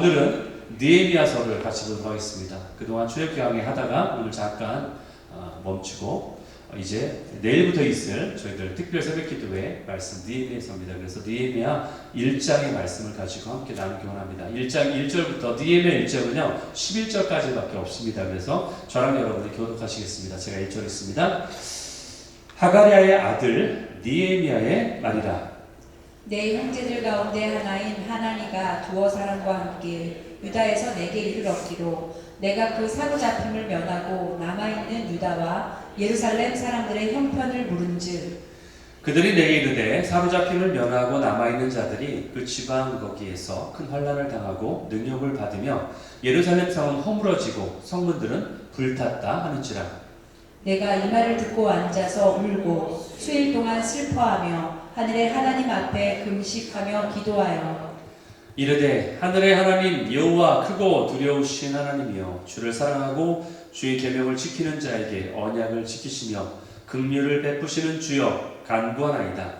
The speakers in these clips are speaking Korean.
오늘은 느헤미야서를 같이 보도록 하겠습니다. 그동안 출애굽기강의 하다가 오늘 잠깐 멈추고 이제 내일부터 있을 저희들 특별 새벽기도회 말씀 느헤미야서입니다. 그래서 느헤미야 1장의 말씀을 가지고 함께 나누기 원합니다. 1장 1절부터 느헤미야 1장은요 11절까지밖에 없습니다. 그래서 저랑 여러분이 교독하시겠습니다. 제가 1절 읽습니다. 하가랴의 아들 느헤미야의 말이라. 내 형제들 가운데 하나인 하나니가 두어 사람과 함께 유다에서 내게 이를 얻기로 내가 그 사로잡힘을 면하고 남아있는 유다와 예루살렘 사람들의 형편을 물은즉 그들이 내게 이르되 사로잡힘을 면하고 남아있는 자들이 그 지방 거기에서 큰 환난을 당하고 능욕을 받으며 예루살렘 성은 허물어지고 성문들은 불탔다 하는지라. 내가 이 말을 듣고 앉아서 울고 수일 동안 슬퍼하며 하늘의 하나님 앞에 금식하며 기도하여 이르되 하늘의 하나님 여호와 크고 두려우신 하나님이여 주를 사랑하고 주의 계명을 지키는 자에게 언약을 지키시며 긍휼을 베푸시는 주여 간구하나이다.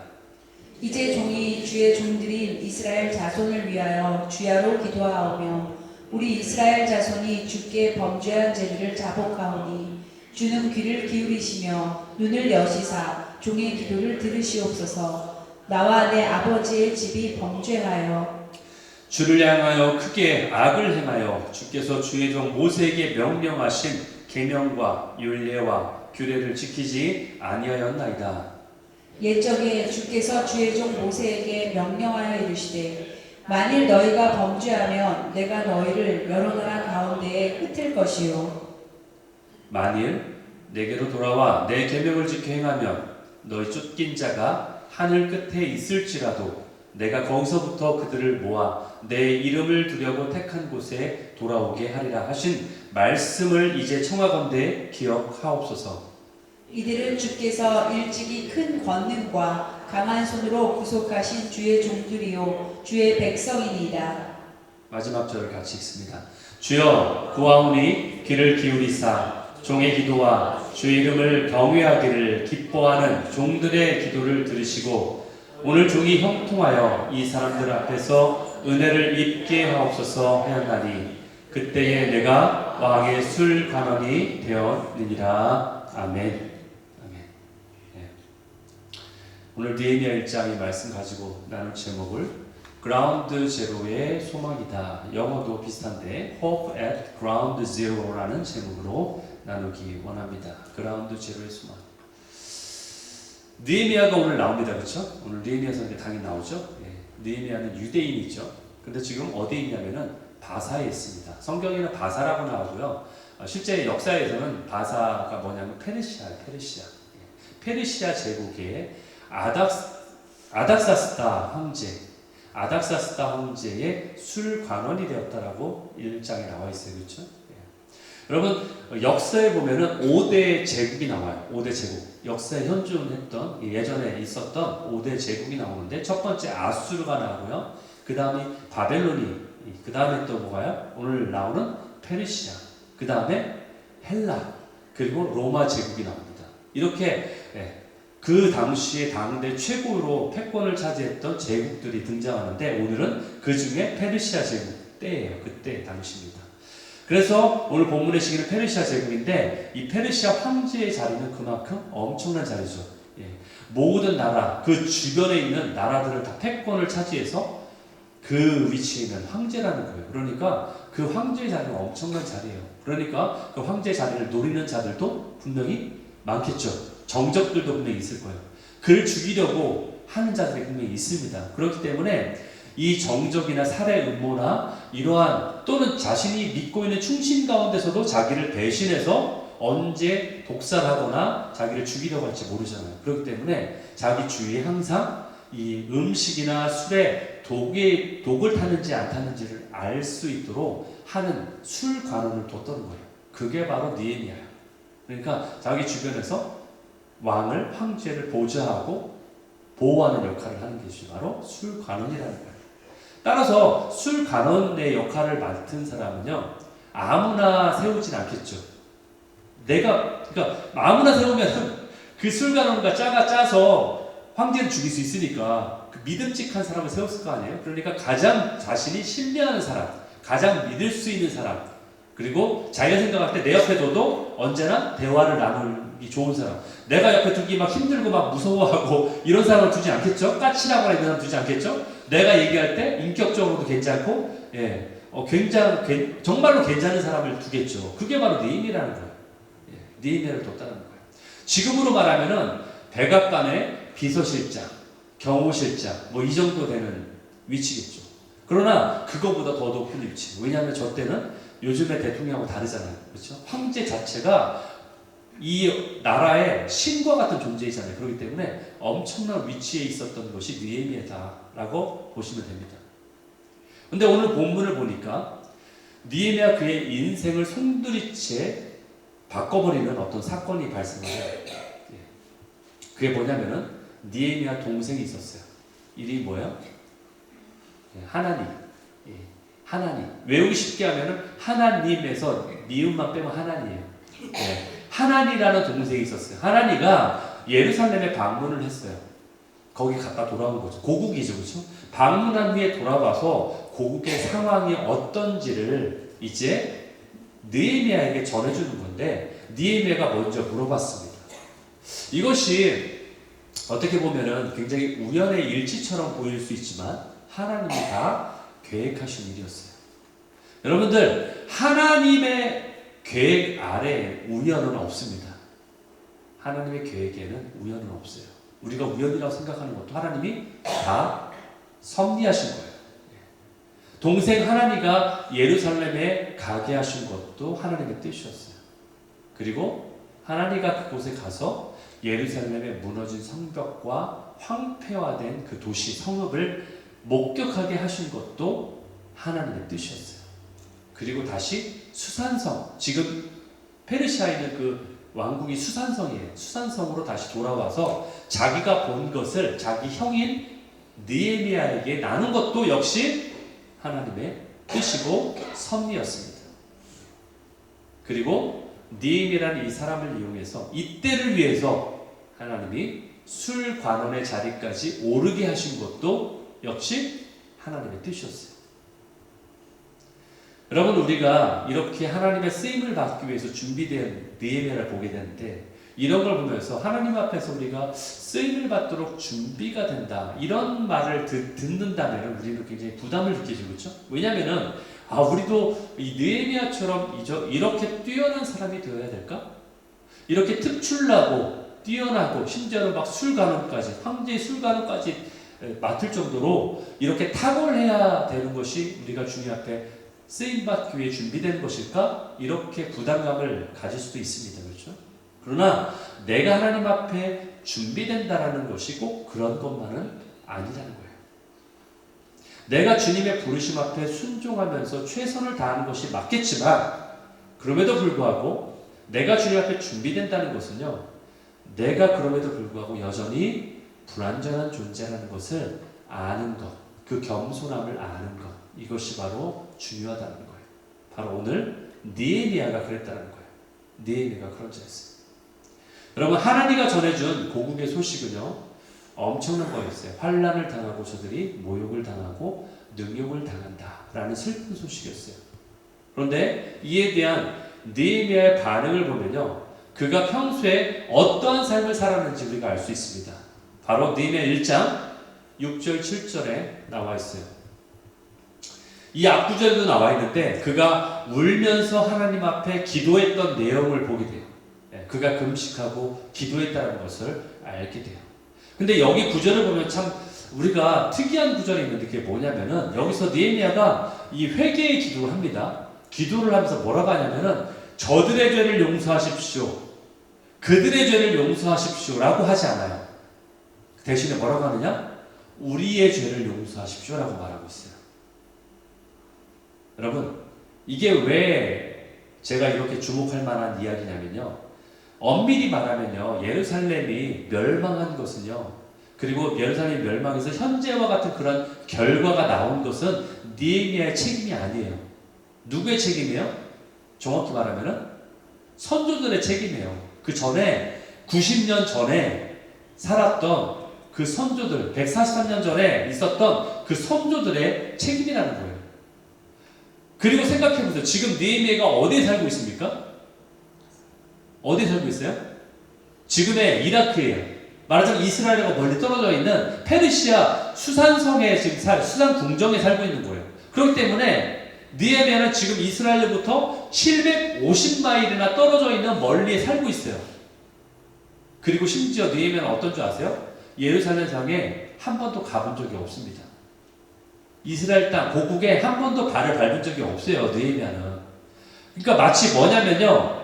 이제 종이 주의 종들인 이스라엘 자손을 위하여 주야로 기도하오며 우리 이스라엘 자손이 주께 범죄한 죄를 자복하오니 주는 귀를 기울이시며 눈을 여시사 종의 기도를 들으시옵소서. 나와 내 아버지의 집이 범죄하여 주를 향하여 크게 악을 행하여 주께서 주의 종 모세에게 명령하신 계명과 율례와 규례를 지키지 아니하였나이다. 옛적에 주께서 주의 종 모세에게 명령하여 이르시되 만일 너희가 범죄하면 내가 너희를 여러 나라 가운데에 흩을 것이요 만일 내게로 돌아와 내 계명을 지켜 행하면 너희 쫓긴 자가 하늘 끝에 있을지라도 내가 거기서부터 그들을 모아 내 이름을 두려고 택한 곳에 돌아오게 하리라 하신 말씀을 이제 청하건대 기억하옵소서. 이들은 주께서 일찍이 큰 권능과 강한 손으로 구속하신 주의 종들이요 주의 백성이니이다. 마지막 절을 같이 읽습니다. 주여 구하오니 귀를 기울이사 종의 기도와 주의 이름을 경외하기를 기뻐하는 종들의 기도를 들으시고 오늘 종이 형통하여 이 사람들 앞에서 은혜를 입게 하옵소서 하였나니 그때에 내가 왕의 술 관원이 되었느니라. 아멘. 아멘. 네. 오늘 느헤미야 1장의 말씀 가지고 나눌 제목을 Ground Zero의 소망이다. 영어도 비슷한데 Hope at Ground Zero라는 제목으로 나누기 원합니다. Ground Zero의 소망. 느헤미야가 오늘 나옵니다. 그렇죠? 오늘 느헤미야서는 당연히 나오죠. 예. 느헤미야는 유대인이죠. 근데 지금 어디에 있냐면은 바사에 있습니다. 성경에는 바사라고 나오고요. 실제 역사에서는 바사가 뭐냐면 페르시아예요. 페르시아. 예. 페르시아 제국의 아닥사스다 황제의 술 관원이 되었다라고 1장에 나와 있어요. 그렇죠? 여러분 역사에 보면은 5대 제국이 나와요. 5대 제국. 역사에 현존했던 예전에 있었던 5대 제국이 나오는데 첫 번째 아수르가 나오고요. 그 다음에 바벨론이, 그 다음에 또 뭐가요? 오늘 나오는 페르시아, 그 다음에 헬라, 그리고 로마 제국이 나옵니다. 이렇게 그 당시에 당대 최고로 패권을 차지했던 제국들이 등장하는데 오늘은 그 중에 페르시아 제국 때예요. 그때 당시입니다. 그래서 오늘 본문의 시기는 페르시아 제국인데 이 페르시아 황제의 자리는 그만큼 엄청난 자리죠. 예. 모든 나라, 그 주변에 있는 나라들을 다 패권을 차지해서 그 위치에 있는 황제라는 거예요. 그러니까 그 황제의 자리는 엄청난 자리예요. 그러니까 그 황제의 자리를 노리는 자들도 분명히 많겠죠. 정적들도 분명히 있을 거예요. 그를 죽이려고 하는 자들이 분명히 있습니다. 그렇기 때문에 이 정적이나 살해 음모나 이러한 또는 자신이 믿고 있는 충신 가운데서도 자기를 배신해서 언제 독살하거나 자기를 죽이려고 할지 모르잖아요. 그렇기 때문에 자기 주위에 항상 이 음식이나 술에 독을 탔는지 안 탔는지를 알 수 있도록 하는 술 관원을 뒀던 거예요. 그게 바로 느헤미야예요. 그러니까 자기 주변에서 왕을, 황제를 보좌하고 보호하는 역할을 하는 것이 바로 술 관원이라는 거예요. 따라서 술 관원의 역할을 맡은 사람은요 아무나 세우진 않겠죠. 그러니까 아무나 세우면 그 술 관원과 짜서 황제를 죽일 수 있으니까 그 믿음직한 사람을 세웠을 거 아니에요. 그러니까 가장 자신이 신뢰하는 사람, 가장 믿을 수 있는 사람, 그리고 자기가 생각할 때 내 옆에 둬도 언제나 대화를 나누기 좋은 사람. 내가 옆에 두기 막 힘들고 막 무서워하고 이런 사람을 두지 않겠죠? 까칠하거나 이런 사람 두지 않겠죠? 내가 얘기할 때 인격적으로도 괜찮고, 정말로 괜찮은 사람을 두겠죠. 그게 바로 느헤미야라는 거예요. 느헤미야를 뒀다는 거예요. 지금으로 말하면은 백악관의 비서실장, 경호실장, 뭐 이 정도 되는 위치겠죠. 그러나 그거보다 더 높은 위치. 왜냐하면 저 때는 요즘의 대통령하고 다르잖아요. 그렇죠? 황제 자체가 이 나라의 신과 같은 존재이잖아요. 그렇기 때문에 엄청난 위치에 있었던 것이 느헤미야다라고 보시면 됩니다. 근데 오늘 본문을 보니까 느헤미야 그의 인생을 송두리째 바꿔버리는 어떤 사건이 발생해요. 그게 뭐냐면은 느헤미야 동생이 있었어요. 이름이 뭐예요? 하나니. 하나니. 외우기 쉽게 하면은 하나님에서 미음만 빼면 하나니예요. 하나니라는 동생이 있었어요. 하나니가 예루살렘에 방문을 했어요. 거기 갔다 돌아온 거죠. 고국이죠, 그렇죠? 방문한 후에 돌아와서 고국의 상황이 어떤지를 이제 느헤미야에게 전해주는 건데 느헤미야가 먼저 물어봤습니다. 이것이 어떻게 보면은 굉장히 우연의 일치처럼 보일 수 있지만 하나님이 다 계획하신 일이었어요. 여러분들, 하나님의 계획 아래에 우연은 없습니다. 하나님의 계획에는 우연은 없어요. 우리가 우연이라고 생각하는 것도 하나님이 다 섭리하신 거예요. 동생 하나니가 예루살렘에 가게 하신 것도 하나님의 뜻이었어요. 그리고 하나니가 그곳에 가서 예루살렘의 무너진 성벽과 황폐화된 그 도시 성읍을 목격하게 하신 것도 하나님의 뜻이었어요. 그리고 다시 수산성, 지금 페르시아에 있는 그 왕국이 수산성이에요. 수산성으로 다시 돌아와서 자기가 본 것을 자기 형인 느헤미야에게 나눈 것도 역시 하나님의 뜻이고 섭리였습니다. 그리고 느헤미야라는 이 사람을 이용해서 이때를 위해서 하나님이 술관원의 자리까지 오르게 하신 것도 역시 하나님의 뜻이었어요. 여러분, 우리가 이렇게 하나님의 쓰임을 받기 위해서 준비된 느헤미야를 보게 되는데 이런 걸 보면서 하나님 앞에서 우리가 쓰임을 받도록 준비가 된다, 이런 말을 듣는다면 우리는 굉장히 부담을 느끼죠. 그렇죠? 왜냐하면 우리도 이 느헤미야처럼 이렇게 뛰어난 사람이 되어야 될까? 이렇게 특출나고 뛰어나고 심지어는 막 술관원까지, 황제의 술관원까지 맡을 정도로 이렇게 탁월해야 되는 것이 우리가 주님 앞에 쓰임받기 위해 준비된 것일까? 이렇게 부담감을 가질 수도 있습니다. 그렇죠? 그러나 내가 하나님 앞에 준비된다라는 것이 꼭 그런 것만은 아니라는 거예요. 내가 주님의 부르심 앞에 순종하면서 최선을 다하는 것이 맞겠지만 그럼에도 불구하고 내가 주님 앞에 준비된다는 것은요, 내가 그럼에도 불구하고 여전히 불완전한 존재라는 것을 아는 것, 그 겸손함을 아는 것, 이것이 바로 중요하다는 거예요. 바로 오늘 느헤미야가 그랬다는 거예요. 느헤미야가 그런 자였어요. 여러분, 하나님가 전해준 고국의 소식은요, 엄청난 거였어요. 환난을 당하고 저들이 모욕을 당하고 능욕을 당한다라는 슬픈 소식이었어요. 그런데 이에 대한 느헤미야의 반응을 보면요, 그가 평소에 어떠한 삶을 살았는지 우리가 알 수 있습니다. 바로 느헤미야 1장 6절 7절에 나와 있어요. 이 앞구절도 나와 있는데 그가 울면서 하나님 앞에 기도했던 내용을 보게 돼요. 그가 금식하고 기도했다는 것을 알게 돼요. 근데 여기 구절을 보면 참 우리가 특이한 구절이 있는데 그게 뭐냐면은 여기서 느헤미야가 이 회개의 기도를 합니다. 기도를 하면서 뭐라고 하냐면은 저들의 죄를 용서하십시오, 그들의 죄를 용서하십시오 라고 하지 않아요. 대신에 뭐라고 하느냐? 우리의 죄를 용서하십시오 라고 말하고 있어요. 여러분, 이게 왜 제가 이렇게 주목할 만한 이야기냐면요, 엄밀히 말하면요, 예루살렘이 멸망한 것은요, 그리고 예루살렘이 멸망해서 현재와 같은 그런 결과가 나온 것은 느헤미야의 책임이 아니에요. 누구의 책임이에요? 정확히 말하면은 선조들의 책임이에요. 그 전에 90년 전에 살았던 그 선조들, 143년 전에 있었던 그 선조들의 책임이라는 거예요. 그리고 생각해보세요. 지금 느헤미야가 어디에 살고 있습니까? 어디에 살고 있어요? 지금의 이라크예요. 말하자면 이스라엘과 멀리 떨어져 있는 페르시아 수산성에 지금 수산 궁정에 살고 있는 거예요. 그렇기 때문에 느헤미야는 지금 이스라엘로부터 750마일이나 떨어져 있는 멀리에 살고 있어요. 그리고 심지어 느헤미야는 어떤 줄 아세요? 예루살렘 성에 한 번도 가본 적이 없습니다. 이스라엘 땅 고국에 한 번도 발을 밟은 적이 없어요. 느헤미야는. 그러니까 마치 뭐냐면요,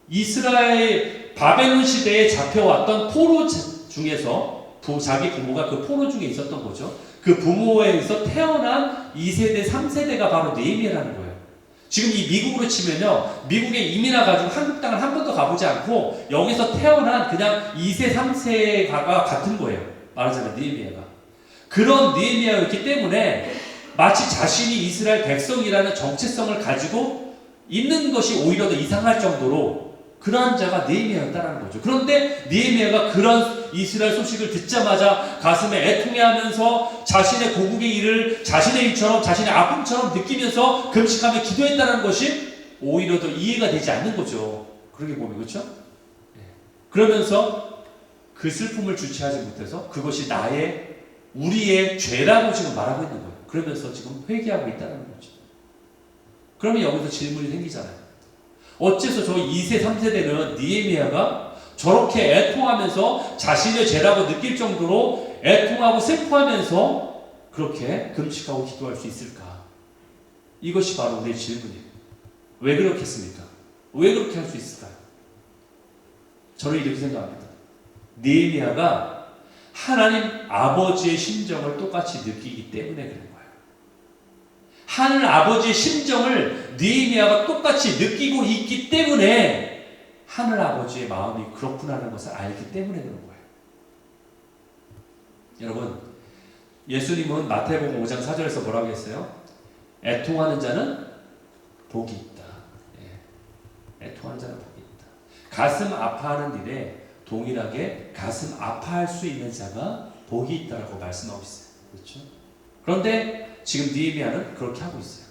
이스라엘 바벨론 시대에 잡혀왔던 포로 중에서 자기 부모가 그 포로 중에 있었던 거죠. 그 부모에서 태어난 2세대, 3세대가 바로 느헤미야라는 거예요. 지금 이 미국으로 치면요, 미국에 이민 와가지고 한국 땅을 한 번도 가보지 않고 여기서 태어난 그냥 2세, 3세가 같은 거예요. 말하자면 느헤미야가. 그런 느헤미야였기 때문에 마치 자신이 이스라엘 백성이라는 정체성을 가지고 있는 것이 오히려 더 이상할 정도로 그러한 자가 느헤미야였다는 거죠. 그런데 느헤미야가 그런 이스라엘 소식을 듣자마자 가슴에 애통해하면서 자신의 고국의 일을 자신의 일처럼, 자신의 아픔처럼 느끼면서 금식하며 기도했다는 것이 오히려 더 이해가 되지 않는 거죠. 그렇게 보면, 그렇죠? 그러면서 그 슬픔을 주체하지 못해서 그것이 우리의 죄라고 지금 말하고 있는 거예요. 그러면서 지금 회개하고 있다는 거죠. 그러면 여기서 질문이 생기잖아요. 어째서 저 2세, 3세대는 느헤미야가 저렇게 애통하면서 자신의 죄라고 느낄 정도로 애통하고 슬퍼하면서 그렇게 금식하고 기도할 수 있을까? 이것이 바로 우리의 질문이에요. 왜 그렇겠습니까? 왜 그렇게 할 수 있을까요? 저는 이렇게 생각합니다. 느헤미야가 하나님 아버지의 심정을 똑같이 느끼기 때문에 그런 거예요. 하늘 아버지의 심정을 느헤미야가 똑같이 느끼고 있기 때문에 하늘 아버지의 마음이 그렇구나라는 것을 알기 때문에 그런 거예요. 여러분, 예수님은 마태복음 5장 4절에서 뭐라고 했어요? 애통하는 자는 복이 있다. 애통하는 자는 복이 있다. 가슴 아파하는 일에 동일하게 가슴 아파할 수 있는 자가 복이 있다라고 말씀하고 있어요. 그렇죠? 그런데 지금 느헤미야는 그렇게 하고 있어요.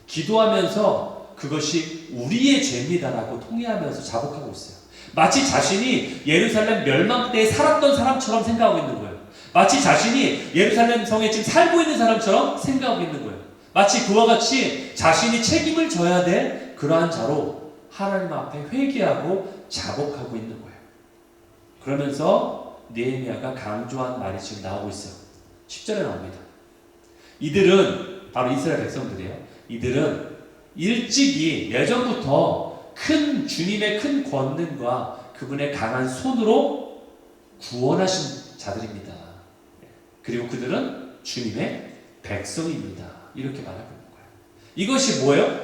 기도하면서 그것이 우리의 죄입니다라고 통회하면서 자복하고 있어요. 마치 자신이 예루살렘 멸망 때에 살았던 사람처럼 생각하고 있는 거예요. 마치 자신이 예루살렘 성에 지금 살고 있는 사람처럼 생각하고 있는 거예요. 마치 그와 같이 자신이 책임을 져야 될 그러한 자로 하나님 앞에 회개하고 자복하고 있는 거예요. 그러면서 느헤미야가 강조한 말이 지금 나오고 있어요. 10절에 나옵니다. 이들은 바로 이스라엘 백성들이에요. 이들은 일찍이 예전부터 주님의 큰 권능과 그분의 강한 손으로 구원하신 자들입니다. 그리고 그들은 주님의 백성입니다. 이렇게 말하고 있는 거예요. 이것이 뭐예요?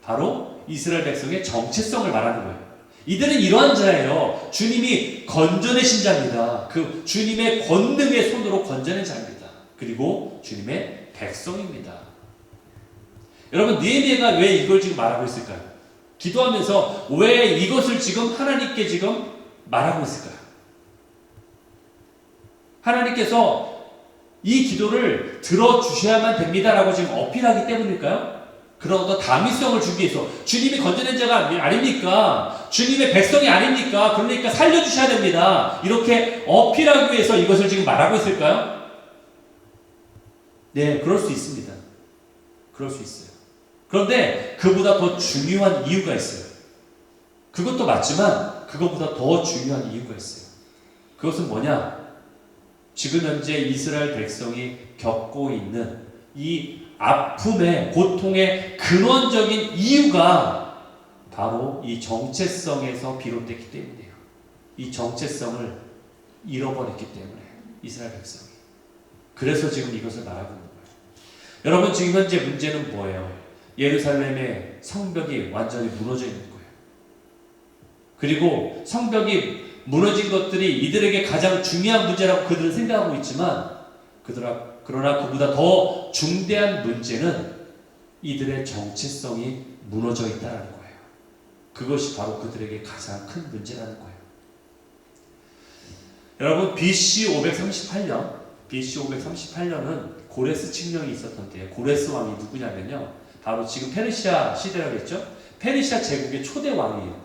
바로 이스라엘 백성의 정체성을 말하는 거예요. 이들은 이러한 자예요. 주님이 건져내신 자입니다. 그 주님의 권능의 손으로 건져낸 자입니다. 그리고 주님의 백성입니다. 여러분, 느헤미야가 왜 이걸 지금 말하고 있을까요? 기도하면서 왜 이것을 지금 하나님께 지금 말하고 있을까요? 하나님께서 이 기도를 들어주셔야만 됩니다라고 지금 어필하기 때문일까요? 그런 더 다미성을 주기 위해서 주님이 건져낸 자가 아닙니까? 주님의 백성이 아닙니까? 그러니까 살려주셔야 됩니다. 이렇게 어필하기 위해서 이것을 지금 말하고 있을까요? 네, 그럴 수 있습니다. 그럴 수 있어요. 그런데 그보다 더 중요한 이유가 있어요. 그것도 맞지만 그것보다 더 중요한 이유가 있어요. 그것은 뭐냐? 지금 현재 이스라엘 백성이 겪고 있는 이 아픔의 고통의 근원적인 이유가 바로 이 정체성에서 비롯됐기 때문이에요. 이 정체성을 잃어버렸기 때문에 이스라엘 백성이. 그래서 지금 이것을 말하고 있는 거예요. 여러분, 지금 현재 문제는 뭐예요? 예루살렘의 성벽이 완전히 무너져 있는 거예요. 그리고 성벽이 무너진 것들이 이들에게 가장 중요한 문제라고 그들은 생각하고 있지만 그러나 그보다 더 중대한 문제는 이들의 정체성이 무너져 있다는 거예요. 그것이 바로 그들에게 가장 큰 문제라는 거예요. 여러분, BC 538년은 고레스 칙령이 있었던 때예요. 고레스 왕이 누구냐면요, 바로 지금 페르시아 시대라고 했죠. 페르시아 제국의 초대 왕이에요.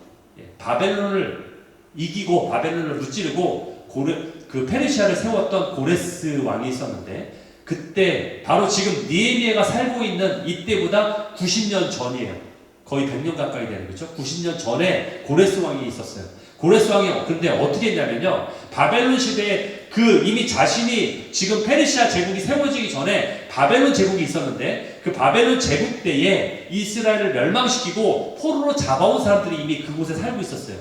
바벨론을 이기고 바벨론을 무찌르고 그 페르시아를 세웠던 고레스 왕이 있었는데, 그때 바로 지금 느헤미야가 살고 있는 이때보다 90년 전이에요. 거의 100년 가까이 되는 거죠. 90년 전에 고레스 왕이 있었어요. 고레스 왕이 근데 어떻게 했냐면요, 바벨론 시대에 이미 자신이 지금 페르시아 제국이 세워지기 전에 바벨론 제국이 있었는데, 그 바벨론 제국 때에 이스라엘을 멸망시키고 포로로 잡아온 사람들이 이미 그곳에 살고 있었어요.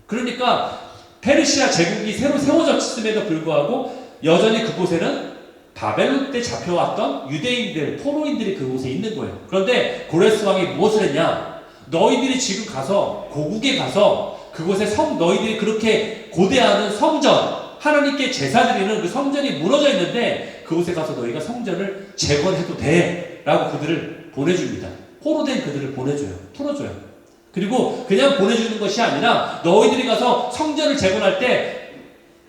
그러니까 페르시아 제국이 새로 세워졌음에도 불구하고 여전히 그곳에는 바벨론 때 잡혀왔던 유대인들, 포로인들이 그곳에 있는 거예요. 그런데 고레스 왕이 무엇을 했냐? 너희들이 지금 가서 고국에 가서 그곳에 너희들이 그렇게 고대하는 성전, 하나님께 제사 드리는 그 성전이 무너져 있는데 그곳에 가서 너희가 성전을 재건해도 돼 라고 그들을 보내줍니다. 포로된 그들을 보내줘요. 풀어줘요. 그리고 그냥 보내주는 것이 아니라 너희들이 가서 성전을 재건할 때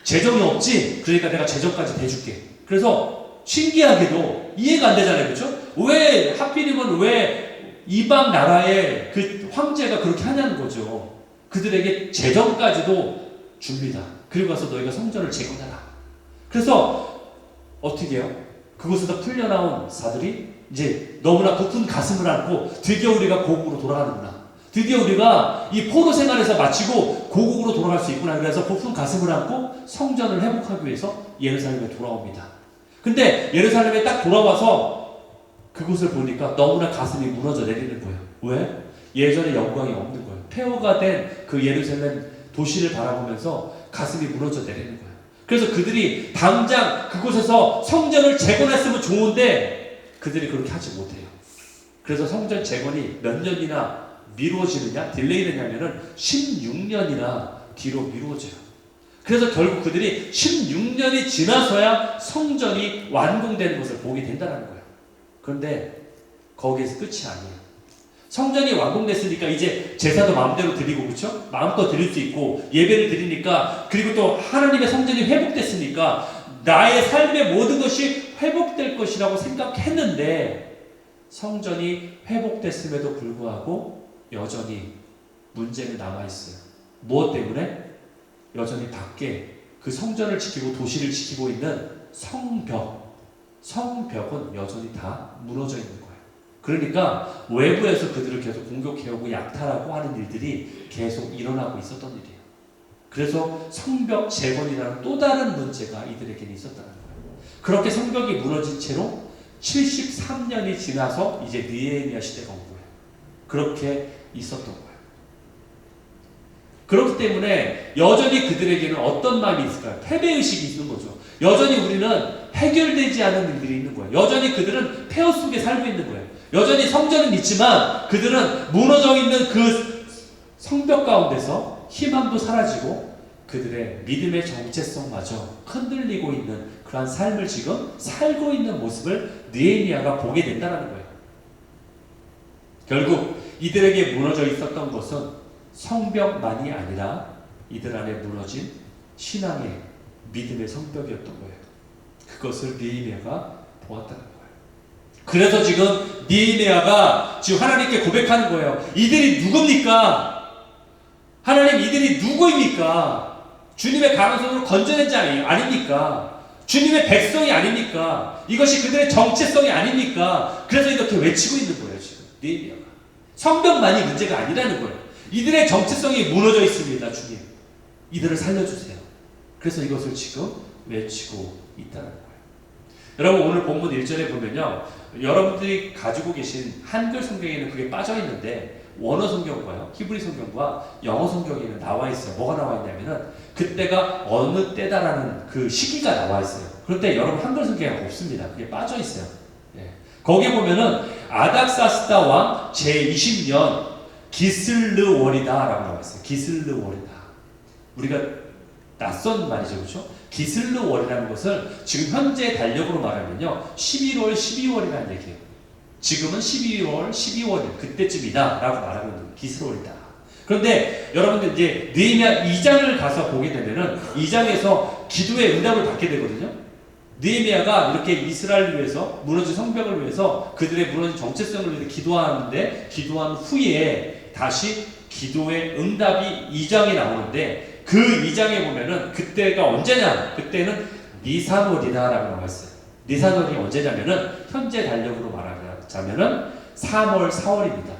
재정이 없지? 그러니까 내가 재정까지 대줄게. 그래서 신기하게도 이해가 안 되잖아요. 그렇죠? 왜 하필이면 왜 이방 나라의 그 황제가 그렇게 하냐는 거죠. 그들에게 재정까지도 줍니다. 그리고 가서 너희가 성전을 재건하라. 그래서 어떻게 해요? 그곳에서 풀려나온 사들이 이제 너무나 부푼 가슴을 안고 드디어 우리가 고국으로 돌아가는구나. 드디어 우리가 이 포로 생활에서 마치고 고국으로 돌아갈 수 있구나. 그래서 부푼 가슴을 안고 성전을 회복하기 위해서 예루살렘에 돌아옵니다. 근데 예루살렘에 딱 돌아와서 그곳을 보니까 너무나 가슴이 무너져 내리는 거예요. 왜? 예전에 영광이 없는 거예요. 폐허가 된 그 예루살렘 도시를 바라보면서 가슴이 무너져 내리는 거예요. 그래서 그들이 당장 그곳에서 성전을 재건했으면 좋은데 그들이 그렇게 하지 못해요. 그래서 성전 재건이 몇 년이나 미루어지느냐, 딜레이 되냐면은 16년이나 뒤로 미루어져요. 그래서 결국 그들이 16년이 지나서야 성전이 완공되는 것을 보게 된다는 거예요. 그런데 거기에서 끝이 아니에요. 성전이 완공됐으니까 이제 제사도 마음대로 드리고, 그렇죠? 마음껏 드릴 수 있고 예배를 드리니까, 그리고 또 하나님의 성전이 회복됐으니까 나의 삶의 모든 것이 회복될 것이라고 생각했는데 성전이 회복됐음에도 불구하고 여전히 문제는 남아있어요. 무엇 때문에? 여전히 밖에 그 성전을 지키고 도시를 지키고 있는 성벽은 여전히 다 무너져 있는 거예요. 그러니까 외부에서 그들을 계속 공격해오고 약탈하고 하는 일들이 계속 일어나고 있었던 일이에요. 그래서 성벽 재건이라는 또 다른 문제가 이들에게는 있었다는 거예요. 그렇게 성벽이 무너진 채로 73년이 지나서 이제 느헤미야 시대가 온 거예요. 그렇게 있었던 거예요. 그렇기 때문에 여전히 그들에게는 어떤 마음이 있을까요? 패배의식이 있는 거죠. 여전히 우리는 해결되지 않은 일들이 있는 거예요. 여전히 그들은 폐허 속에 살고 있는 거예요. 여전히 성전은 있지만 그들은 무너져 있는 그 성벽 가운데서 희망도 사라지고 그들의 믿음의 정체성마저 흔들리고 있는 그러한 삶을 지금 살고 있는 모습을 느헤미야가 보게 된다는 거예요. 결국 이들에게 무너져 있었던 것은 성벽만이 아니라 이들 안에 무너진 신앙의 믿음의 성벽이었던 거예요. 그것을 느헤미야가 보았다는 거예요. 그래서 지금 느헤미야가 지금 하나님께 고백하는 거예요. 이들이 누굽니까? 하나님, 이들이 누구입니까? 주님의 가능성으로 건져낸 자 아닙니까? 주님의 백성이 아닙니까? 이것이 그들의 정체성이 아닙니까? 그래서 이렇게 외치고 있는 거예요, 지금 느헤미야가. 성벽만이 문제가 아니라는 거예요. 이들의 정체성이 무너져 있습니다, 주님. 이들을 살려주세요. 그래서 이것을 지금 외치고 있다는 거예요. 여러분, 오늘 본문 1절에 보면요, 여러분들이 가지고 계신 한글 성경에는 그게 빠져 있는데 원어 성경과요, 히브리 성경과 영어 성경에는 나와 있어요. 뭐가 나와 있냐면은 그때가 어느 때다라는 그 시기가 나와 있어요. 그런데 여러분 한글 성경에 없습니다. 그게 빠져 있어요. 예. 거기에 보면은 아닥사스다 왕 제20년 기슬르월이다라고 나와 있어요. 기슬르월이다. 우리가 낯선 말이죠, 그렇죠? 기슬르월이라는 것을 지금 현재 달력으로 말하면요 11월, 12월이라는 얘기예요. 지금은 12월, 12월 그때쯤이다 라고 말하고 있는 거예요. 기슬월이다. 그런데 여러분들 이제 느헤미야 2장을 가서 보게 되면은 2장에서 기도의 응답을 받게 되거든요. 느헤미야가 이렇게 이스라엘을 위해서, 무너진 성벽을 위해서, 그들의 무너진 정체성을 위해서 기도하는데, 기도한 후에 다시 기도의 응답이 2장에 나오는데, 그 2장에 보면은 그때가 언제냐? 그때는 니산월이다라고 나와 있어요. 니산월이 언제냐면은 현재 달력으로 말하자면은 3월, 4월입니다.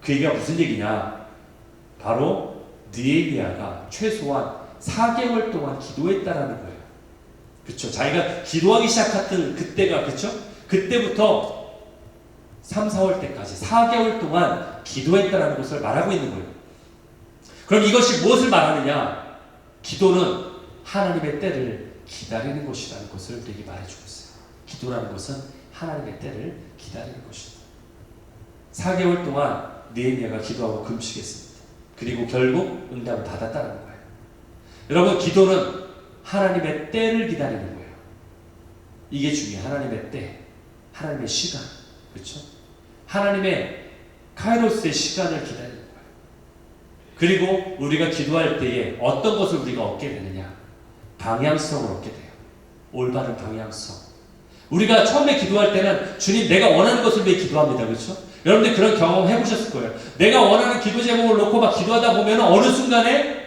그 얘기가 무슨 얘기냐? 바로 느헤미야가 최소한 4개월 동안 기도했다라는 거예요. 그렇죠? 자기가 기도하기 시작했던 그때가, 그렇죠? 그때부터 3, 4월 때까지 4개월 동안 기도했다라는 것을 말하고 있는 거예요. 그럼 이것이 무엇을 말하느냐? 기도는 하나님의 때를 기다리는 것이라는 것을 우리에게 말해주고 있어요. 기도라는 것은 하나님의 때를 기다리는 것입니다. 4개월 동안 느헤미야가 기도하고 금식했습니다. 그리고 결국 응답을 받았다는 거예요. 여러분, 기도는 하나님의 때를 기다리는 거예요. 이게 중요해요. 하나님의 때, 하나님의 시간, 그렇죠? 하나님의 카이로스의 시간을 기다리는 거예요. 그리고 우리가 기도할 때에 어떤 것을 우리가 얻게 되느냐? 방향성을 얻게 돼요. 올바른 방향성. 우리가 처음에 기도할 때는 주님, 내가 원하는 것을 위해 기도합니다. 그렇죠? 여러분들 그런 경험 해보셨을 거예요. 내가 원하는 기도 제목을 놓고 막 기도하다 보면 어느 순간에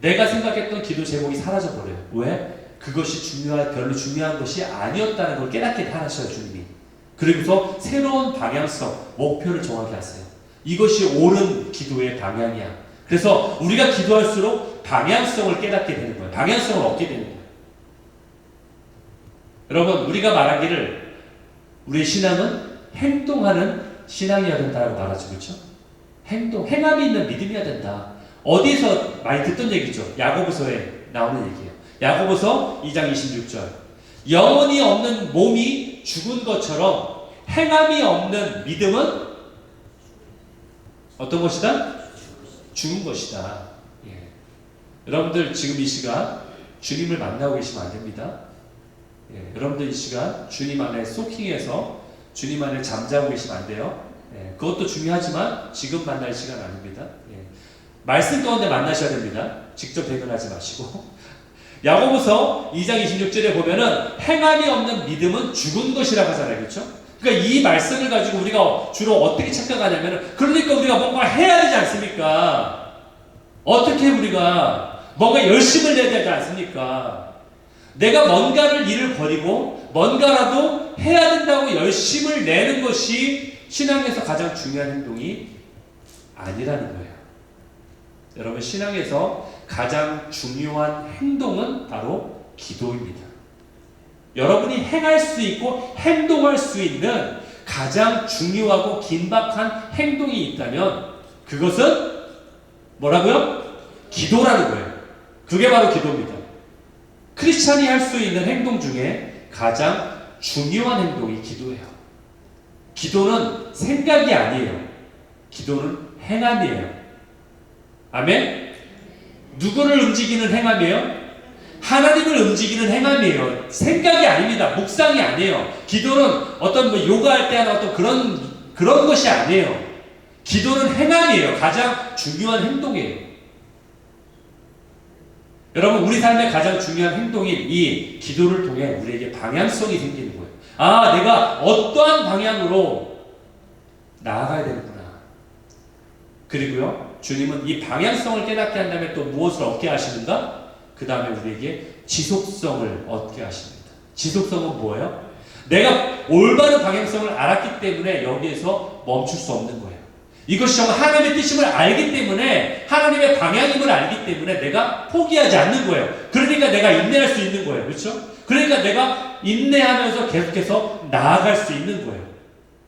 내가 생각했던 기도 제목이 사라져버려요. 왜? 그것이 별로 중요한 것이 아니었다는 걸 깨닫게 하셔요, 주님이. 그리고서 새로운 방향성, 목표를 정하게 하세요. 이것이 옳은 기도의 방향이야. 그래서 우리가 기도할수록 방향성을 깨닫게 되는 거예요. 방향성을 얻게 되는 거예요. 여러분, 우리가 말하기를 우리의 신앙은 행동하는 신앙이어야 된다고 말하죠. 그렇죠? 행함이 있는 믿음이어야 된다. 어디서 많이 듣던 얘기죠. 야고보서에 나오는 얘기예요. 야고보서 2장 26절. 영혼이 없는 몸이 죽은 것처럼 행함이 없는 믿음은 어떤 것이다? 죽은 것이다. 예. 여러분들 지금 이 시간 주님을 만나고 계시면 안 됩니다. 예. 여러분들 이 시간 주님 안에 소킹해서 주님 안에 잠자고 계시면 안 돼요. 예. 그것도 중요하지만 지금 만날 시간 아닙니다. 예. 말씀 가운데 만나셔야 됩니다. 직접 대면하지 마시고. 야고보서 2장 26절에 보면은 행함이 없는 믿음은 죽은 것이라고 하잖아요. 그렇죠? 그러니까 이 말씀을 가지고 우리가 주로 어떻게 착각하냐면은, 그러니까 우리가 뭔가 해야 되지 않습니까? 어떻게 우리가 뭔가 열심을 내야 되지 않습니까? 내가 뭔가를 일을 버리고 뭔가라도 해야 된다고 열심을 내는 것이 신앙에서 가장 중요한 행동이 아니라는 거예요. 여러분, 신앙에서 가장 중요한 행동은 바로 기도입니다. 여러분이 행할 수 있고 행동할 수 있는 가장 중요하고 긴박한 행동이 있다면 그것은 뭐라고요? 기도라는 거예요. 그게 바로 기도입니다. 크리스찬이 할 수 있는 행동 중에 가장 중요한 행동이 기도예요. 기도는 생각이 아니에요. 기도는 행함이에요. 아멘? 누구를 움직이는 행함이에요? 하나님을 움직이는 행함이에요. 생각이 아닙니다. 묵상이 아니에요. 기도는 어떤 요가할 때 하는 어떤 그런 것이 아니에요. 기도는 행함이에요. 가장 중요한 행동이에요. 여러분, 우리 삶의 가장 중요한 행동인 이 기도를 통해 우리에게 방향성이 생기는 거예요. 아, 내가 어떠한 방향으로 나아가야 되는구나. 그리고요, 주님은 이 방향성을 깨닫게 한 다음에 또 무엇을 얻게 하시는가? 그 다음에 우리에게 지속성을 얻게 하십니다. 지속성은 뭐예요? 내가 올바른 방향성을 알았기 때문에 여기에서 멈출 수 없는 거예요. 이것이 정말 하나님의 뜻임을 알기 때문에, 하나님의 방향임을 알기 때문에 내가 포기하지 않는 거예요. 그러니까 내가 인내할 수 있는 거예요. 그렇죠? 그러니까 내가 인내하면서 계속해서 나아갈 수 있는 거예요.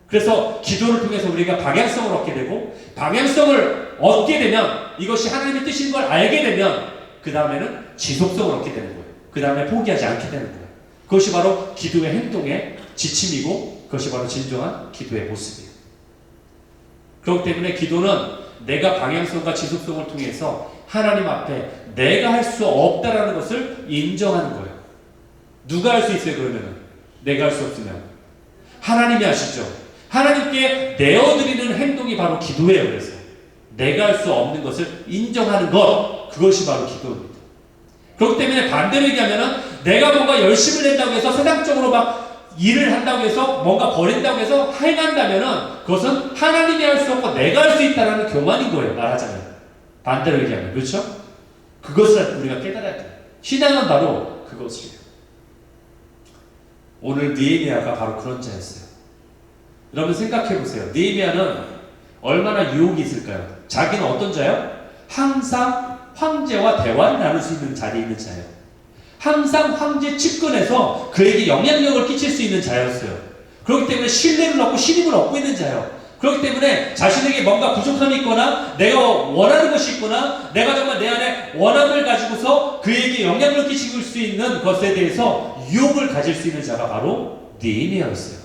그래서 기도를 통해서 우리가 방향성을 얻게 되고, 방향성을 얻게 되면, 이것이 하나님의 뜻인 걸 알게 되면 그 다음에는 지속성을 얻게 되는 거예요. 그 다음에 포기하지 않게 되는 거예요. 그것이 바로 기도의 행동의 지침이고, 그것이 바로 진정한 기도의 모습이에요. 그렇기 때문에 기도는 내가 방향성과 지속성을 통해서 하나님 앞에 내가 할 수 없다라는 것을 인정하는 거예요. 누가 할 수 있어요, 그러면은? 내가 할 수 없으면 하나님이 하시죠. 하나님께 내어드리는 행동이 바로 기도예요. 그래서 내가 할 수 없는 것을 인정하는 것, 그것이 바로 기도입니다. 그렇기 때문에 반대로 얘기하면은 내가 뭔가 열심을 낸다고 해서 세상적으로 막 일을 한다고 해서 뭔가 버린다고 해서 행한다면은 그것은 하나님이 할 수 없고 내가 할 수 있다는 교만인 거예요. 말하자면. 반대로 얘기하면. 그렇죠? 그것을 우리가 깨달아야 돼요. 신앙은 바로 그것이에요. 오늘 느헤미야가 바로 그런 자였어요. 여러분 생각해 보세요. 느헤미야는 얼마나 유혹이 있을까요? 자기는 어떤 자요? 항상 황제와 대화를 나눌 수 있는 자리에 있는 자예요. 항상 황제 측근에서 그에게 영향력을 끼칠 수 있는 자였어요. 그렇기 때문에 신뢰를 얻고 신임을 얻고 있는 자예요. 그렇기 때문에 자신에게 뭔가 부족함이 있거나 내가 원하는 것이 있거나 내가 정말 내 안에 원함을 가지고서 그에게 영향을 끼칠 수 있는 것에 대해서 유혹을 가질 수 있는 자가 바로 느헤미야였어요.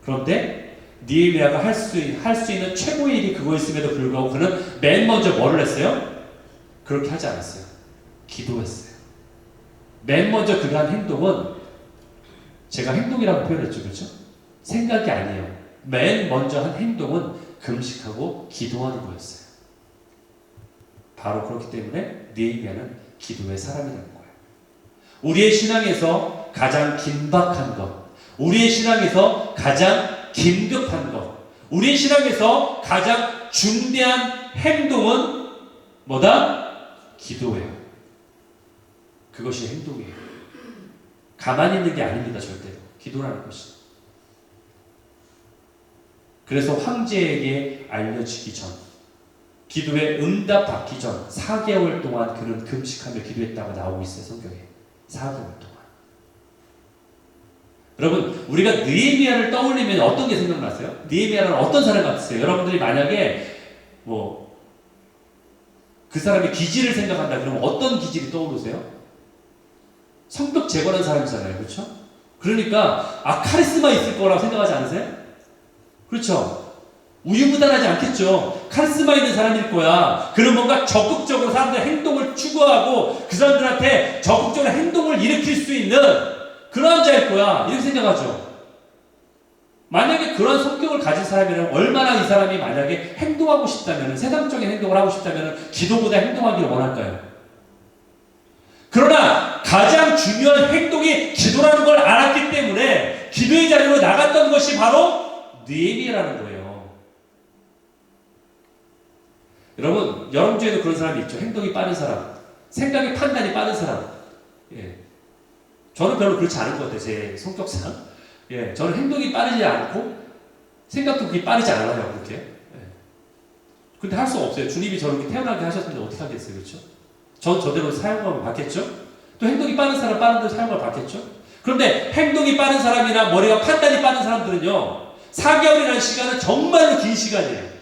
그런데 느헤미야가 할 수 있는 최고의 일이 그거였음에도 불구하고 그는 맨 먼저 뭐를 했어요? 그렇게 하지 않았어요. 기도했어요. 맨 먼저 그가 한 행동은 제가 행동이라고 표현했죠. 그렇죠? 생각이 아니에요. 맨 먼저 한 행동은 금식하고 기도하는 거였어요. 바로 그렇기 때문에 느헤미야는 기도의 사람이라는 거예요. 우리의 신앙에서 가장 긴박한 것, 우리의 신앙에서 가장 긴급한 것, 우리의 신앙에서 가장 중대한 행동은 뭐다? 기도예요. 그것이 행동이에요. 가만히 있는 게 아닙니다. 절대로. 기도라는 것이. 그래서 황제에게 알려지기 전, 기도에 응답 받기 전 4개월 동안 그는 금식하며 기도했다고 나오고 있어요. 성경에. 4개월 동안. 여러분, 우리가 느헤미야를 떠올리면 어떤 게 생각나세요? 느헤미야는 어떤 사람 같으세요? 여러분들이 만약에 그 사람의 기질을 생각한다 그러면 어떤 기질이 떠오르세요? 성격 재건한 사람이잖아요. 그렇죠? 그러니까 카리스마 있을 거라고 생각하지 않으세요? 그렇죠? 우유부단하지 않겠죠. 카리스마 있는 사람일 거야. 그런 뭔가 적극적으로 사람들의 행동을 추구하고 그 사람들한테 적극적으로 행동을 일으킬 수 있는 그런 자일 거야. 이렇게 생각하죠. 만약에 그런 성격을 가진 사람이라면 얼마나 이 사람이 만약에 행동하고 싶다면, 세상적인 행동을 하고 싶다면 기도보다 행동하기를 원할까요? 그러나 가장 중요한 행동이 기도라는 걸 알았기 때문에 기도의 자리로 나갔던 것이 바로 느헤미야라는 거예요. 여러분, 여러분 중에도 그런 사람이 있죠. 행동이 빠른 사람, 생각이 판단이 빠른 사람. 예. 저는 별로 그렇지 않을 것 같아요. 제 성격상. 예. 저는 행동이 빠르지 않고 생각도 그렇게 빠르지 않아요. 그렇게. 예. 근데 할 수 없어요. 주님이 저렇게 태어나게 하셨는데 어떻게 하겠어요. 그렇죠? 전 저대로 사용감을 받겠죠? 또 행동이 빠른 사람 빠른 대로 사용감을 받겠죠? 그런데 행동이 빠른 사람이나 머리가 판단이 빠른 사람들은요, 4개월이라는 시간은 정말로 긴 시간이에요.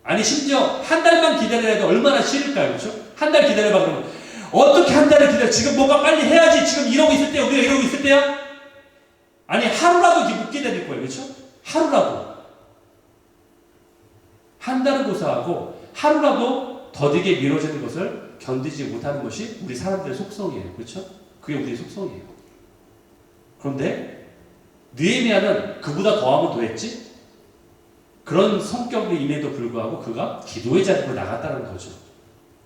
아니, 심지어 한 달만 기다려야 해도 얼마나 싫을까요? 그렇죠? 한 달 기다려봐 그러면 어떻게 한 달을 기다려? 지금 뭔가 빨리 해야지. 지금 이러고 있을 때야. 우리가 이러고 있을 때야? 아니, 하루라도 못 기다릴 거예요. 그렇죠? 하루라도. 한 달은 고사하고 하루라도 더디게 미뤄지는 것을 견디지 못하는 것이 우리 사람들의 속성이에요. 그렇죠? 그게 우리의 속성이에요. 그런데 느헤미야는 그보다 더하면 더했지? 그런 성격임에도 불구하고 그가 기도의 자리로 나갔다는 거죠.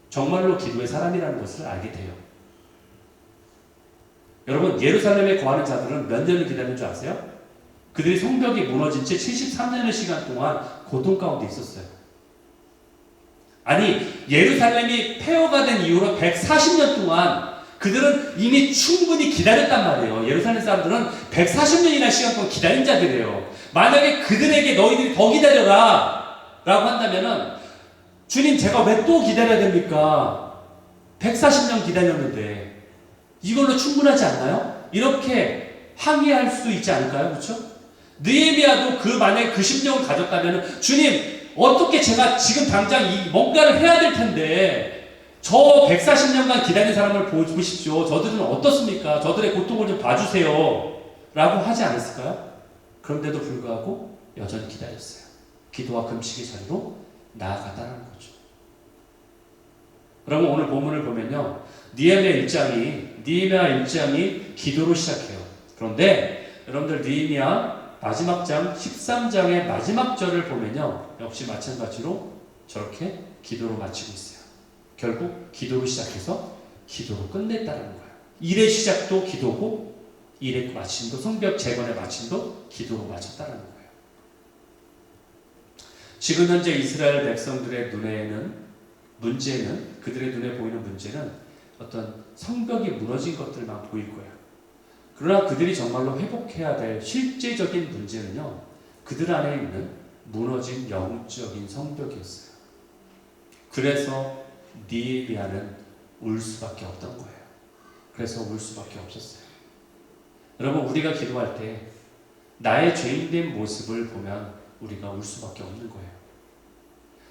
정말로 기도의 사람이라는 것을 알게 돼요. 여러분, 예루살렘에 거하는 자들은 몇 년을 기다린 줄 아세요? 그들이 성벽이 무너진 채 73년의 시간 동안 고통 가운데 있었어요. 아니, 예루살렘이 폐허가 된 이후로 140년 동안 그들은 이미 충분히 기다렸단 말이에요. 예루살렘 사람들은 140년이나 시간 동안 기다린 자들이에요. 만약에 그들에게 너희들이 더 기다려라 라고 한다면은 주님, 제가 왜 또 기다려야 됩니까? 140년 기다렸는데 이걸로 충분하지 않나요? 이렇게 항의할 수 있지 않을까요? 그렇죠? 느헤미야도 만약에 그 심정을 가졌다면 주님, 어떻게 제가 지금 당장 뭔가를 해야 될 텐데 저 140년간 기다린 사람을 보십시오. 저들은 어떻습니까? 저들의 고통을 좀 봐주세요. 라고 하지 않았을까요? 그런데도 불구하고 여전히 기다렸어요. 기도와 금식의 자리로 나아갔다는 거죠. 여러분, 오늘 본문을 보면요, 느헤미야 1장이 기도로 시작해요. 그런데 여러분들 느헤미야 마지막 장 13장의 마지막 절을 보면요, 역시 마찬가지로 저렇게 기도로 마치고 있어요. 결국 기도로 시작해서 기도로 끝냈다는 거예요. 일의 시작도 기도고 일의 마침도 성벽 재건의 마침도 기도로 마쳤다는 거예요. 지금 현재 이스라엘 백성들의 문제는 그들의 눈에 보이는 문제는 어떤 성벽이 무너진 것들만 보일 거예요. 그러나 그들이 정말로 회복해야 될 실제적인 문제는요, 그들 안에 있는 무너진 영적인 성벽이었어요. 그래서 느헤미야는 울 수밖에 없던 거예요. 그래서 울 수밖에 없었어요. 여러분, 우리가 기도할 때 나의 죄인된 모습을 보면 우리가 울 수밖에 없는 거예요.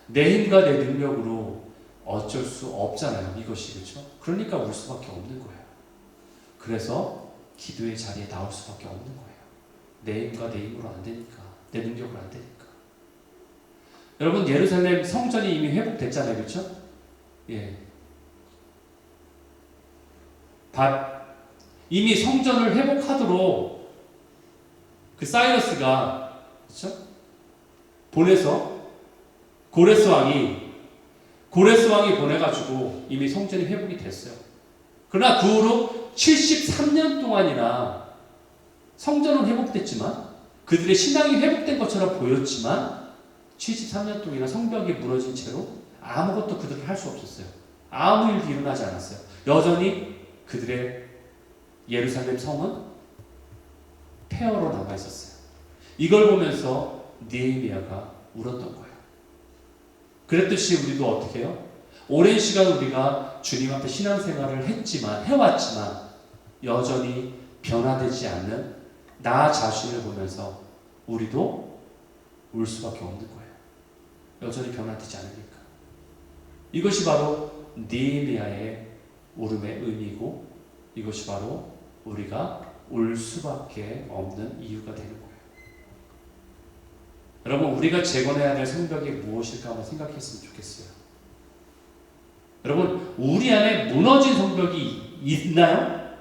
내 힘과 내 능력으로 어쩔 수 없잖아요. 이것이, 그렇죠? 그러니까 울 수밖에 없는 거예요. 그래서 기도의 자리에 나올 수밖에 없는 거예요. 내 힘과 내 힘으로 안 되니까, 내 능력으로 안 되니까. 여러분, 예루살렘 성전이 이미 회복됐잖아요, 그렇죠? 예. 이미 성전을 회복하도록 그 사이러스가, 그렇죠? 보내서 고레스 왕이 보내가지고 이미 성전이 회복이 됐어요. 그러나 그 후로 73년 동안이나 성전은 회복됐지만 그들의 신앙이 회복된 것처럼 보였지만 73년 동안이나 성벽이 무너진 채로 아무것도 그들은 할 수 없었어요. 아무 일도 일어나지 않았어요. 여전히 그들의 예루살렘 성은 폐허로 남아 있었어요. 이걸 보면서 느헤미야가 울었던 거예요. 그랬듯이 우리도 어떻게 해요? 오랜 시간 우리가 주님 앞에 신앙생활을 해왔지만 여전히 변화되지 않는 나 자신을 보면서 우리도 울 수밖에 없는 거예요. 여전히 변화되지 않으니까. 이것이 바로 느헤미야의 울음의 의미이고 이것이 바로 우리가 울 수밖에 없는 이유가 되는 거예요. 여러분, 우리가 재건해야 될 성벽이 무엇일까 한번 생각했으면 좋겠어요. 여러분, 우리 안에 무너진 성벽이 있나요?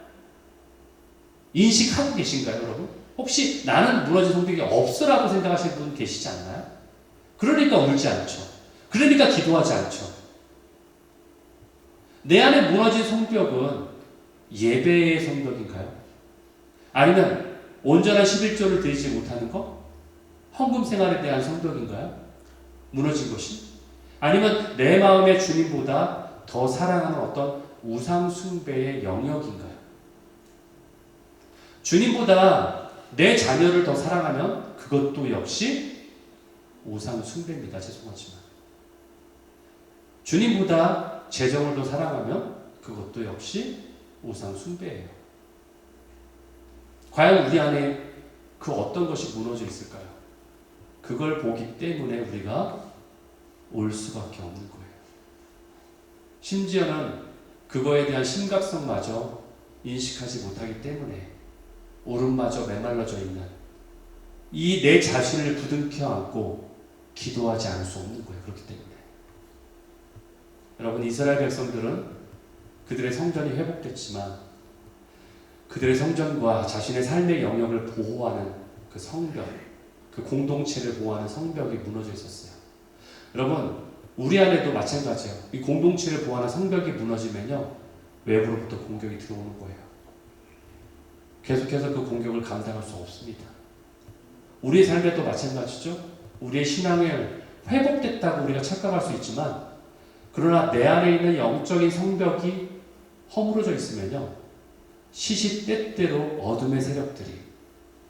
인식하고 계신가요, 여러분? 혹시 나는 무너진 성벽이 없으라고 생각하시는 분 계시지 않나요? 그러니까 울지 않죠. 그러니까 기도하지 않죠. 내 안에 무너진 성벽은 예배의 성벽인가요? 아니면 온전한 11조를 드리지 못하는 것? 헌금 생활에 대한 성벽인가요? 무너진 것이? 아니면 내 마음에 주님보다 더 사랑하는 어떤 우상 숭배의 영역인가요? 주님보다 내 자녀를 더 사랑하면 그것도 역시 우상 숭배입니다. 죄송하지만. 주님보다 재정을 더 사랑하면 그것도 역시 우상 숭배예요. 과연 우리 안에 그 어떤 것이 무너져 있을까요? 그걸 보기 때문에 우리가 올 수밖에 없는 거예요. 심지어는 그거에 대한 심각성마저 인식하지 못하기 때문에 울음마저 메말라져 있는 이 내 자신을 부둥켜 안고 기도하지 않을 수 없는 거예요. 그렇기 때문에. 여러분, 이스라엘 백성들은 그들의 성전이 회복됐지만 그들의 성전과 자신의 삶의 영역을 보호하는 그 성벽, 그 공동체를 보호하는 성벽이 무너져 있었어요. 여러분, 우리 안에도 마찬가지예요. 이 공동체를 보호하는 성벽이 무너지면요, 외부로부터 공격이 들어오는 거예요. 계속해서 그 공격을 감당할 수 없습니다. 우리의 삶에도 마찬가지죠. 우리의 신앙을 회복됐다고 우리가 착각할 수 있지만 그러나 내 안에 있는 영적인 성벽이 허물어져 있으면요, 시시때때로 어둠의 세력들이,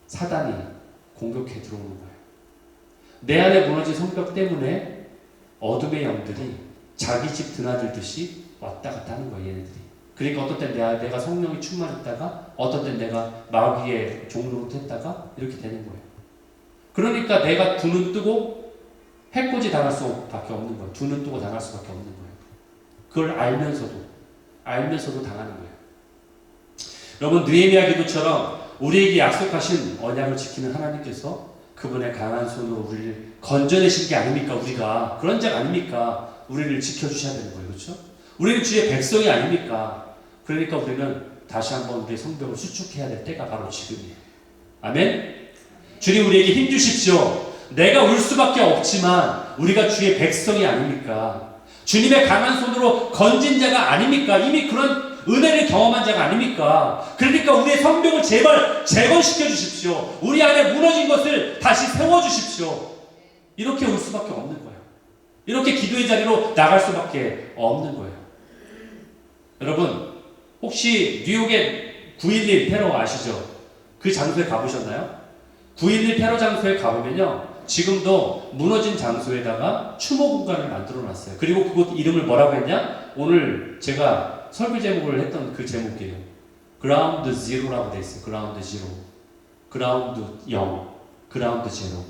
사단이 공격해 들어오는 거예요. 내 안에 무너진 성벽 때문에 어둠의 영들이 자기 집 드나들듯이 왔다 갔다 하는 거예요, 얘네들이. 그러니까 어떤 때 내가 성령이 충만했다가 어떤 때 내가 마귀의 종로로 했다가 이렇게 되는 거예요. 그러니까 내가 두 눈 뜨고 해코지 당할 수밖에 없는 거예요. 두 눈 뜨고 당할 수밖에 없는 거예요. 그걸 알면서도 당하는 거예요. 여러분, 느헤미야 기도처럼 우리에게 약속하신 언약을 지키는 하나님께서 그분의 강한 손으로 우리를 건져내신 게 아닙니까? 우리가 그런 자 아닙니까? 우리를 지켜주셔야 되는 거예요. 그렇죠? 우리는 주의 백성이 아닙니까? 그러니까 우리는 다시 한번 우리의 성벽을 수축해야 될 때가 바로 지금이에요. 아멘? 주님, 우리에게 힘 주십시오. 내가 울 수밖에 없지만 우리가 주의 백성이 아닙니까? 주님의 강한 손으로 건진 자가 아닙니까? 이미 그런 은혜를 경험한 자가 아닙니까? 그러니까 우리의 성벽을 제발 재건시켜 주십시오. 우리 안에 무너진 것을 다시 세워 주십시오. 이렇게 올 수밖에 없는 거예요. 이렇게 기도의 자리로 나갈 수밖에 없는 거예요. 여러분, 혹시 뉴욕의 9.11 테러 아시죠? 그 장소에 가보셨나요? 9.11 테러 장소에 가보면요, 지금도 무너진 장소에다가 추모 공간을 만들어 놨어요. 그리고 그곳 이름을 뭐라고 했냐? 오늘 제가 설교 제목을 했던 그 제목이에요. 그라운드 제로라고 돼 있어요. 그라운드 제로. 그라운드 0. 그라운드 제로.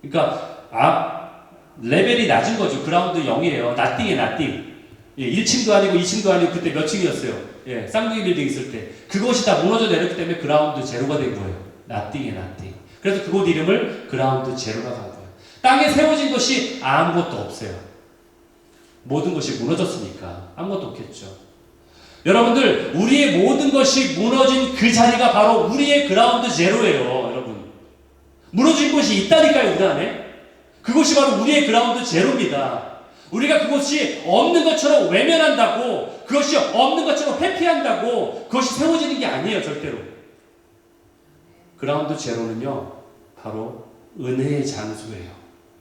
그러니까 레벨이 낮은 거죠. 그라운드 0이에요. 나띵이에요. 나띵. 예, 1층도 아니고 2층도 아니고 그때 몇 층이었어요. 예, 쌍둥이 빌딩 있을 때. 그것이 다 무너져 내렸기 때문에 그라운드 제로가 된 거예요. 나띵이에요. 나띵. 그래서 그곳 이름을 그라운드 제로라고 한 거예요. 땅에 세워진 것이 아무것도 없어요. 모든 것이 무너졌으니까 아무것도 없겠죠. 여러분들, 우리의 모든 것이 무너진 그 자리가 바로 우리의 그라운드 제로예요. 여러분, 무너진 곳이 있다니까요. 우리 안에. 그것이 바로 우리의 그라운드 제로입니다. 우리가 그것이 없는 것처럼 외면한다고, 그것이 없는 것처럼 회피한다고 그것이 세워지는 게 아니에요. 절대로. 그라운드 제로는요, 바로 은혜의 장소예요.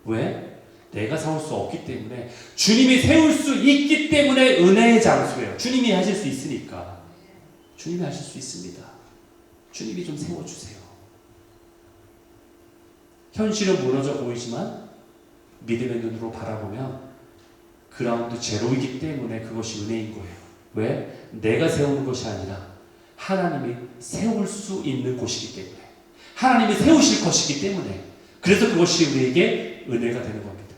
왜? 내가 세울 수 없기 때문에, 주님이 세울 수 있기 때문에 은혜의 장소예요. 주님이 하실 수 있으니까. 주님이 하실 수 있습니다. 주님이 좀 세워주세요. 현실은 무너져 보이지만 믿음의 눈으로 바라보면 그라운드 제로이기 때문에 그것이 은혜인 거예요. 왜? 내가 세우는 것이 아니라 하나님이 세울 수 있는 곳이기 때문에, 하나님이 세우실 것이기 때문에, 그래서 그것이 우리에게 은혜가 되는 겁니다.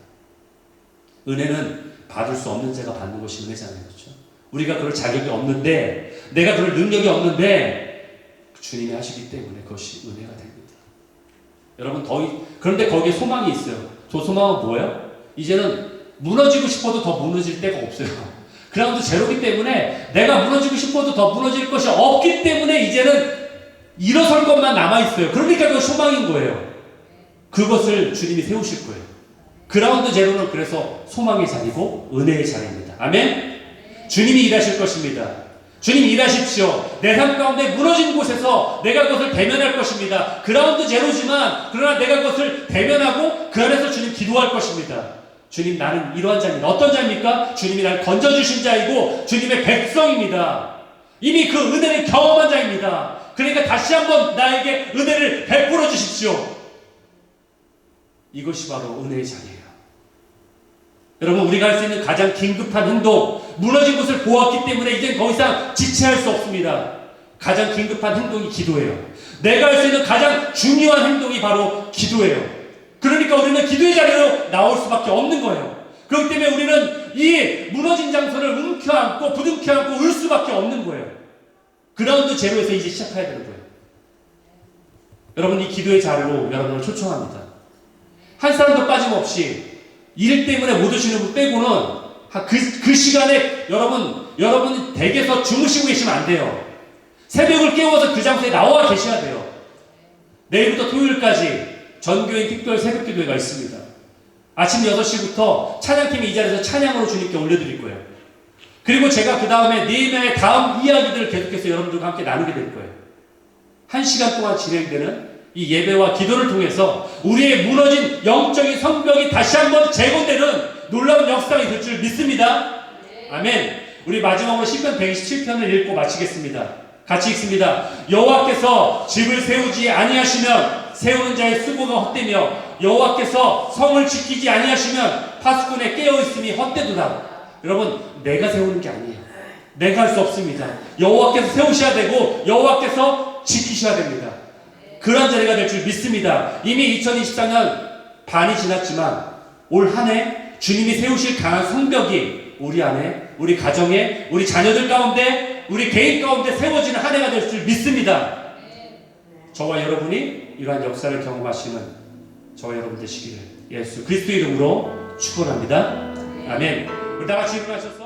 은혜는 받을 수 없는 자가 받는 것이 은혜잖아요. 그렇죠? 우리가 그럴 자격이 없는데, 내가 그럴 능력이 없는데 주님이 하시기 때문에 그것이 은혜가 됩니다. 여러분, 그런데 거기에 소망이 있어요. 저 소망은 뭐예요? 이제는 무너지고 싶어도 더 무너질 데가 없어요. 그라운드 제로기 때문에 내가 무너지고 싶어도 더 무너질 것이 없기 때문에 이제는 일어설 것만 남아있어요. 그러니까 그건 소망인 거예요. 그것을 주님이 세우실 거예요. 그라운드 제로는 그래서 소망의 자리고 은혜의 자리입니다. 아멘? 주님이 일하실 것입니다. 주님이 일하십시오. 내 삶 가운데 무너진 곳에서 내가 그것을 대면할 것입니다. 그라운드 제로지만 그러나 내가 그것을 대면하고 그 안에서 주님 기도할 것입니다. 주님, 나는 이러한 자입니다. 어떤 자입니까? 주님이 나를 건져주신 자이고 주님의 백성입니다. 이미 그 은혜를 경험한 자입니다. 그러니까 다시 한번 나에게 은혜를 베풀어 주십시오. 이것이 바로 은혜의 자리예요. 여러분, 우리가 할 수 있는 가장 긴급한 행동, 무너진 곳을 보았기 때문에 이제 더 이상 지체할 수 없습니다. 가장 긴급한 행동이 기도예요. 내가 할 수 있는 가장 중요한 행동이 바로 기도예요. 그러니까 우리는 기도의 자리로 나올 수밖에 없는 거예요. 그렇기 때문에 우리는 이 무너진 장소를 움켜안고 부둥켜안고 울 수밖에 없는 거예요. 그라운드 제로에서 이제 시작해야 되는 거예요. 여러분, 이 기도의 자리로 여러분을 초청합니다. 한 사람도 빠짐없이 일 때문에 못 오시는 분 빼고는 그 시간에 여러분 댁에서 주무시고 계시면 안 돼요. 새벽을 깨워서 그 장소에 나와 계셔야 돼요. 내일부터 토요일까지 전교인 특별 새벽기도회가 있습니다. 아침 6시부터 찬양팀이 이 자리에서 찬양으로 주님께 올려드릴 거예요. 그리고 제가 그 다음에 네임의 다음 이야기들을 계속해서 여러분들과 함께 나누게 될 거예요. 1시간 동안 진행되는 이 예배와 기도를 통해서 우리의 무너진 영적인 성벽이 다시 한번 재건되는 놀라운 역사가 있을 줄 믿습니다. 아멘. 우리 마지막으로 시편 127편을 읽고 마치겠습니다. 같이 읽습니다. 여호와께서 집을 세우지 아니하시면 세우는 자의 수고가 헛되며 여호와께서 성을 지키지 아니하시면 파수꾼의 깨어있음이 헛되도다. 여러분, 내가 세우는 게 아니에요. 내가 할 수 없습니다. 여호와께서 세우셔야 되고 여호와께서 지키셔야 됩니다. 그러한 자리가 될 줄 믿습니다. 이미 2024년 반이 지났지만 올 한 해 주님이 세우실 강한 성벽이 우리 안에, 우리 가정에, 우리 자녀들 가운데, 우리 개인 가운데 세워지는 한 해가 될 줄 믿습니다. 저와 여러분이 이러한 역사를 경험하시는 저와 여러분 되시기를 예수 그리스도 이름으로 축원합니다. 아멘. 우리 다 같이 일어나셔서